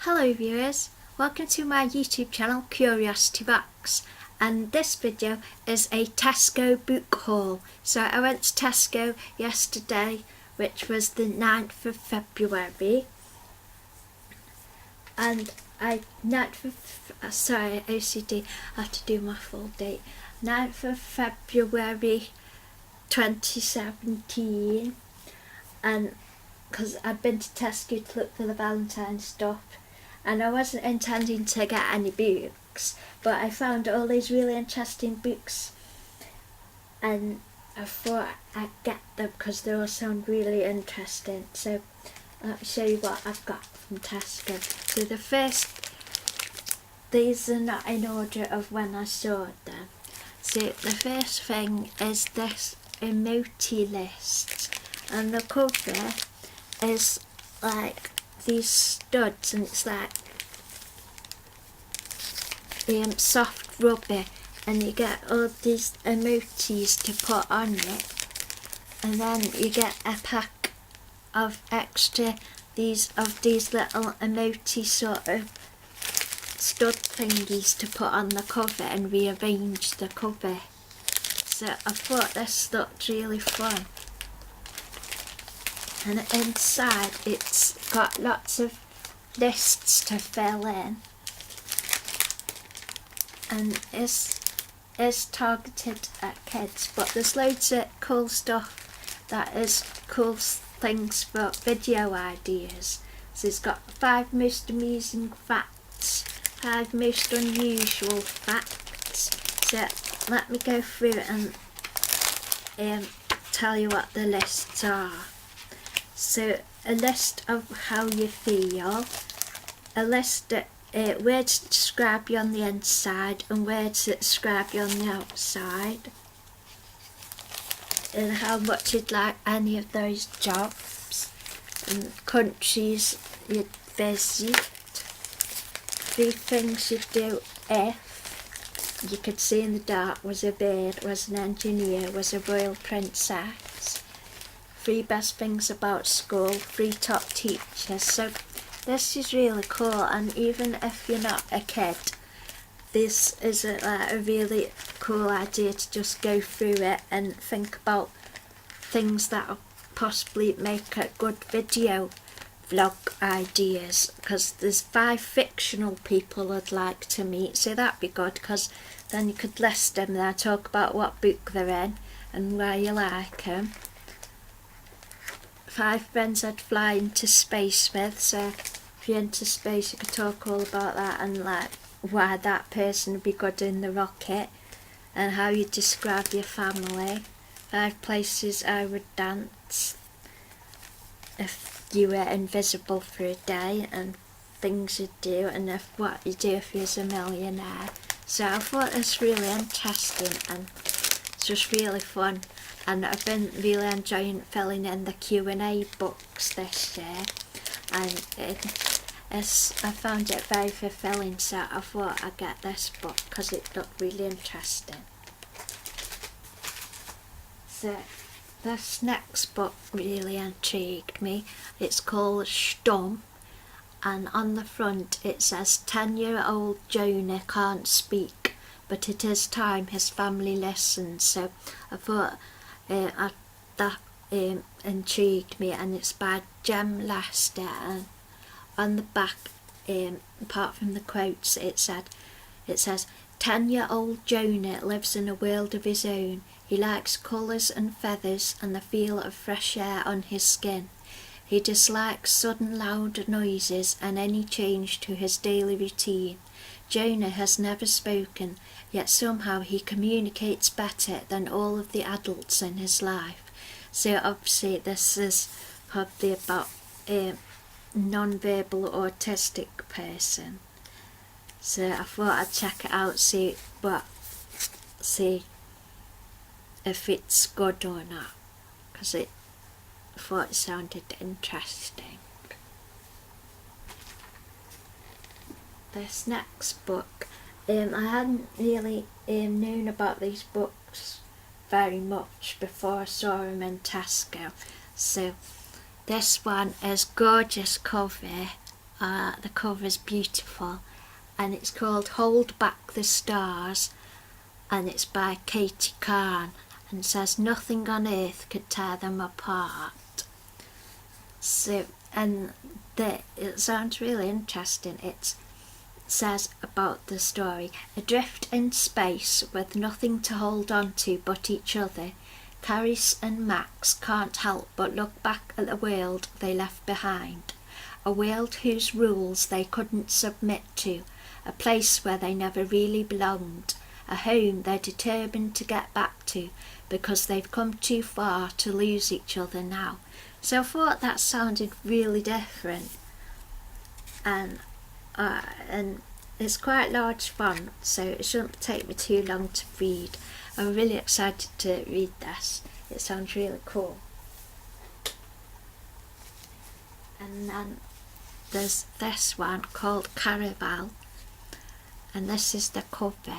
Hello viewers, welcome to my YouTube channel Curiosity Box, and this video is a Tesco book haul. So I went to Tesco yesterday, which was the 9th of February, and sorry OCD, I have to do my full date, 9th of February 2017, and because I'd been to Tesco to look for the Valentine's stuff, and I wasn't intending to get any books, but I found all these really interesting books and I thought I'd get them because they all sound really interesting. So let me show you what I've got from Tesco. So these are not in order of when I saw them. So the first thing is this emoji list, and the cover is like these studs, and it's like soft rubber, and you get all these emojis to put on it, and then you get a pack of extra these little emoji sort of stud thingies to put on the cover and rearrange the cover. So I thought this looked really fun. And inside it's got lots of lists to fill in, and it's targeted at kids, but there's loads of cool stuff that is cool things for video ideas. So it's got 5 most amusing facts, 5 most unusual facts. So let me go through and tell you what the lists are. So a list of how you feel, a list of words that describe you on the inside and words that describe you on the outside, and how much you'd like any of those jobs, and countries you'd visit, 3 things you'd do if you could see in the dark, was a bird, was an engineer, was a royal princess, 3 best things about school, 3 top teachers. So this is really cool, and even if you're not a kid, this is a really cool idea to just go through it and think about things that will possibly make a good video vlog ideas, because there's 5 fictional people I'd like to meet, so that'd be good, because then you could list them there, talk about what book they're in and why you like them. 5 friends I'd fly into space with, so if you're into space you could talk all about that and like why that person would be good in the rocket and how you describe your family. 5 places I would dance if you were invisible for a day, and things you'd do, and what you do if you was a millionaire. So I thought this really interesting and it's just really fun, and I've been really enjoying filling in the Q&A books this year, and I found it very fulfilling, so I thought I'd get this book because it looked really interesting. So this next book really intrigued me. It's called Stomp, and on the front it says 10-year-old Jonah can't speak, but it is time his family listens. So I thought that intrigued me, and it's by Jem Lester, and on the back, apart from the quotes, it says 10-year-old Jonah lives in a world of his own. He likes colours and feathers and the feel of fresh air on his skin. He dislikes sudden loud noises and any change to his daily routine. Jonah has never spoken, yet somehow he communicates better than all of the adults in his life. So obviously this is probably about a non-verbal autistic person. So I thought I'd check it out, see if it's good or not, because I thought it sounded interesting. This next book, I hadn't really known about these books very much before I saw them in Tesco. So this one is gorgeous cover The cover is beautiful, and it's called Hold Back the Stars, and it's by Katie Kahn, and it says nothing on earth could tear them apart. So, and it sounds really interesting. It says about the story: adrift in space with nothing to hold on to but each other, Caris and Max can't help but look back at the world they left behind, a world whose rules they couldn't submit to, a place where they never really belonged, a home they're determined to get back to because they've come too far to lose each other now. So I thought that sounded really different, and it's quite large font, so it shouldn't take me too long to read. I'm really excited to read this. It sounds really cool. And then there's this one called Caravelle, and this is the cover.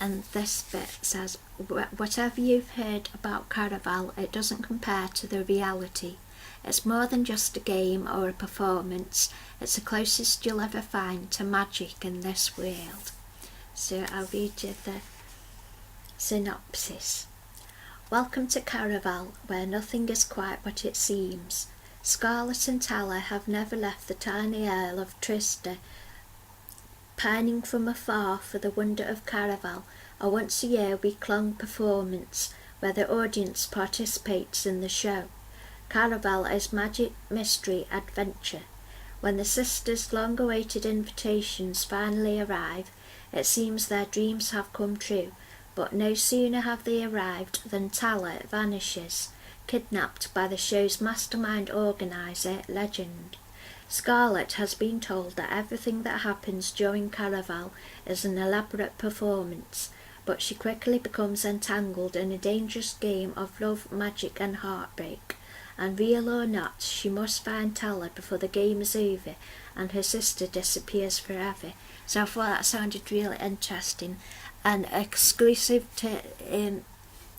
And this bit says, whatever you've heard about Caravelle, it doesn't compare to the reality. It's more than just a game or a performance. It's the closest you'll ever find to magic in this world. So I'll read you the synopsis. Welcome to Caravelle, where nothing is quite what it seems. Scarlet and Tala have never left the tiny Isle of Trista, pining from afar for the wonder of Caravelle, a once-a-year week-long performance where the audience participates in the show. Caravelle is magic, mystery, adventure. When the sisters' long-awaited invitations finally arrive, it seems their dreams have come true, but no sooner have they arrived than Tala vanishes, kidnapped by the show's mastermind organiser, Legend. Scarlet has been told that everything that happens during Caravelle is an elaborate performance, but she quickly becomes entangled in a dangerous game of love, magic and heartbreak, and real or not, she must find Tala before the game is over and her sister disappears forever. So I thought that sounded really interesting, and exclusive to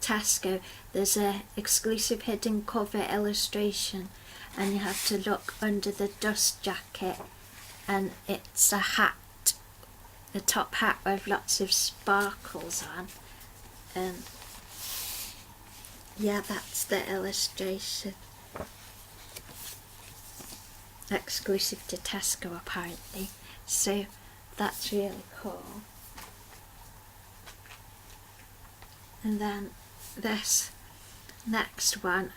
Tesco, there's a exclusive hidden cover illustration, and you have to look under the dust jacket, and it's a hat, a top hat with lots of sparkles on, and yeah, that's the illustration. Exclusive to Tesco apparently, so that's really cool. And then this next one,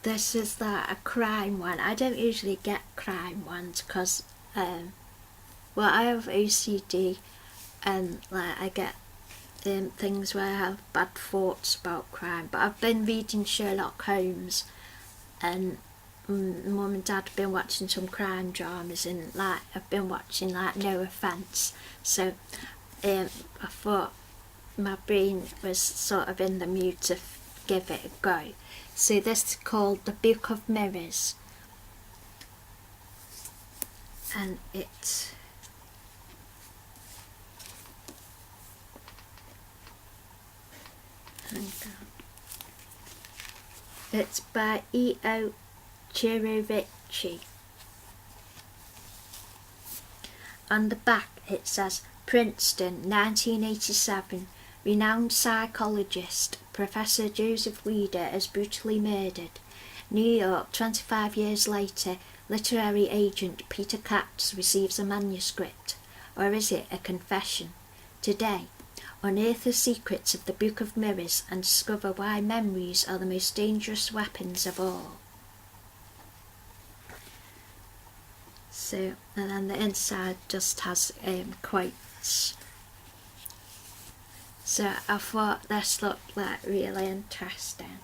this is a crime one. I don't usually get crime ones because, well, I have OCD, and like I get things where I have bad thoughts about crime. But I've been reading Sherlock Holmes, and Mum and Dad have been watching some crime dramas, and like I've been watching like No Offence. So I thought my brain was sort of in the mood to give it a go. So this is called The Book of Mirrors, and it's by E.O. Chirovici. On the back it says, Princeton, 1987, renowned psychologist Professor Joseph Weider is brutally murdered. New York, 25 years later, literary agent Peter Katz receives a manuscript, or is it a confession? Today, unearth the secrets of the Book of Mirrors and discover why memories are the most dangerous weapons of all. So, and then the inside just has quotes. So I thought this looked like really interesting,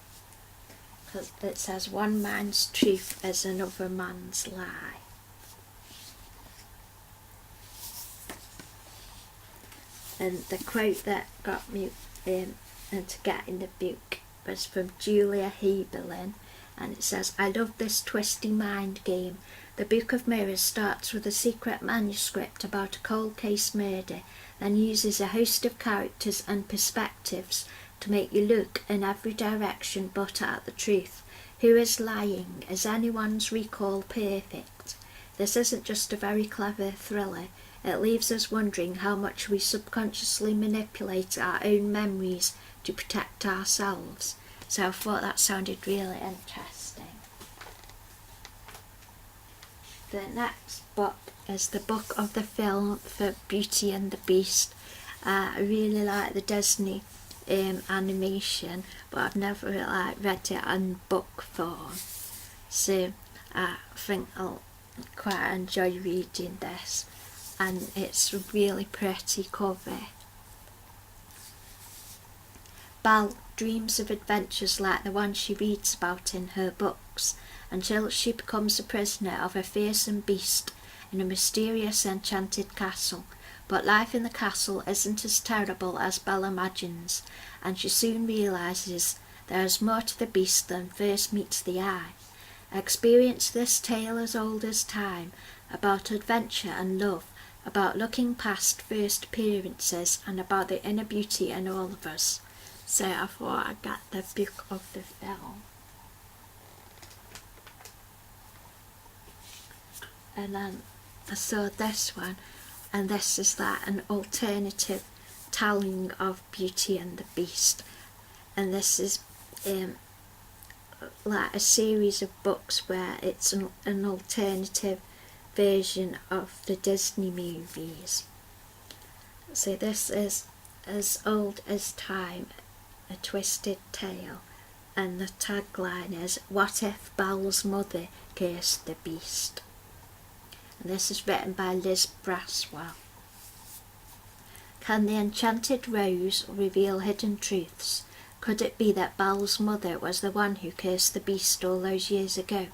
because it says one man's truth is another man's lie. And the quote that got me into getting the book was from Julia Heberlin, and it says, I love this twisty mind game. The Book of Mirrors starts with a secret manuscript about a cold case murder, then uses a host of characters and perspectives to make you look in every direction but at the truth. Who is lying? Is anyone's recall perfect? This isn't just a very clever thriller. It leaves us wondering how much we subconsciously manipulate our own memories to protect ourselves. So I thought that sounded really interesting. The next book is the book of the film for Beauty and the Beast. I really like the Disney animation, but I've never read it in book form. So I think I'll quite enjoy reading this, and it's a really pretty cover. Belle dreams of adventures like the one she reads about in her books, until she becomes a prisoner of a fearsome beast in a mysterious enchanted castle. But life in the castle isn't as terrible as Belle imagines, and she soon realises there is more to the beast than first meets the eye. Experience this tale as old as time, about adventure and love, about looking past first appearances, and about the inner beauty in all of us. So I thought I'd get the book of the film. And then I saw this one, and this is like an alternative telling of Beauty and the Beast. And this is like a series of books where it's an alternative version of the Disney movies. So this is As Old as Time, a Twisted Tale, and the tagline is, What if Belle's mother cursed the beast? And this is written by Liz Braswell. Can the enchanted rose reveal hidden truths? Could it be that Belle's mother was the one who cursed the beast all those years ago?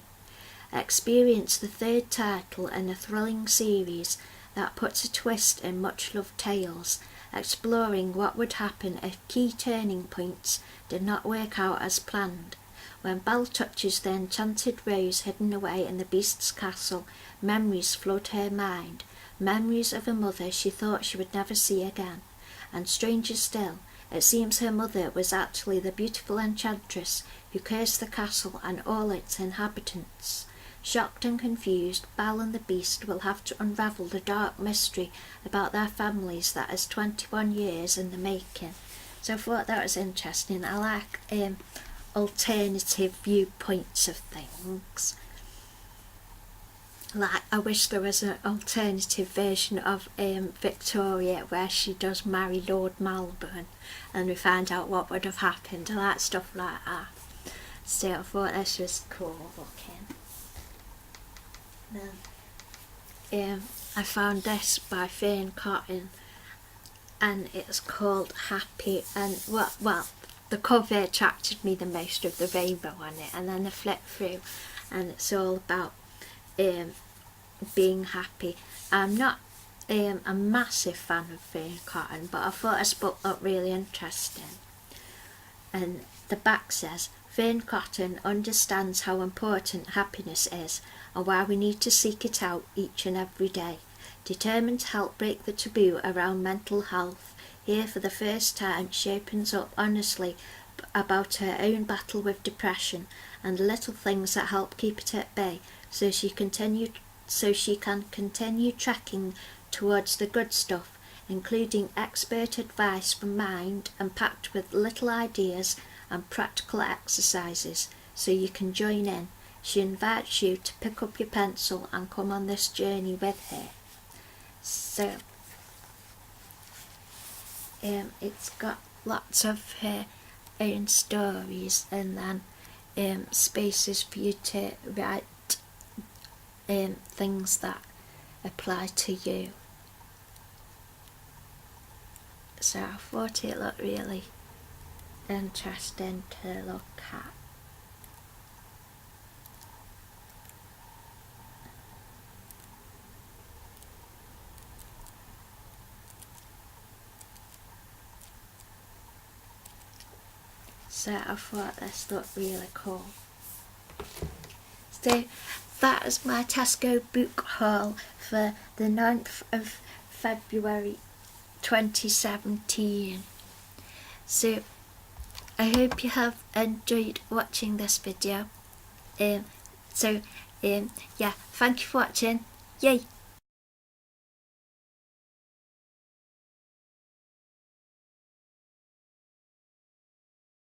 Experience the third title in a thrilling series that puts a twist in much-loved tales, exploring what would happen if key turning points did not work out as planned. When Belle touches the enchanted rose hidden away in the beast's castle, memories flood her mind, memories of a mother she thought she would never see again. And stranger still, it seems her mother was actually the beautiful enchantress who cursed the castle and all its inhabitants. Shocked and confused, Belle and the Beast will have to unravel the dark mystery about their families that is 21 years in the making. So I thought that was interesting. I like alternative viewpoints of things. Like, I wish there was an alternative version of Victoria where she does marry Lord Melbourne and we find out what would have happened. I like stuff like that. So I thought this was cool looking. Then I found this by Fern Cotton, and it's called Happy, and well the cover attracted me the most with the rainbow on it, and then I flipped through and it's all about being happy. I'm not a massive fan of Fern Cotton, but I thought this book looked really interesting. And the back says, Fern Cotton understands how important happiness is and why we need to seek it out each and every day. Determined to help break the taboo around mental health, here for the first time she opens up honestly about her own battle with depression and the little things that help keep it at bay, so she can continue trekking towards the good stuff, including expert advice from Mind and packed with little ideas and practical exercises so you can join in. She invites you to pick up your pencil and come on this journey with her. So it's got lots of her own stories, and then spaces for you to write things that apply to you. So I thought it looked really interesting to look at. So I thought this looked really cool. So that is my Tesco book haul for the 9th of February 2017. So I hope you have enjoyed watching this video. So yeah, thank you for watching. Yay!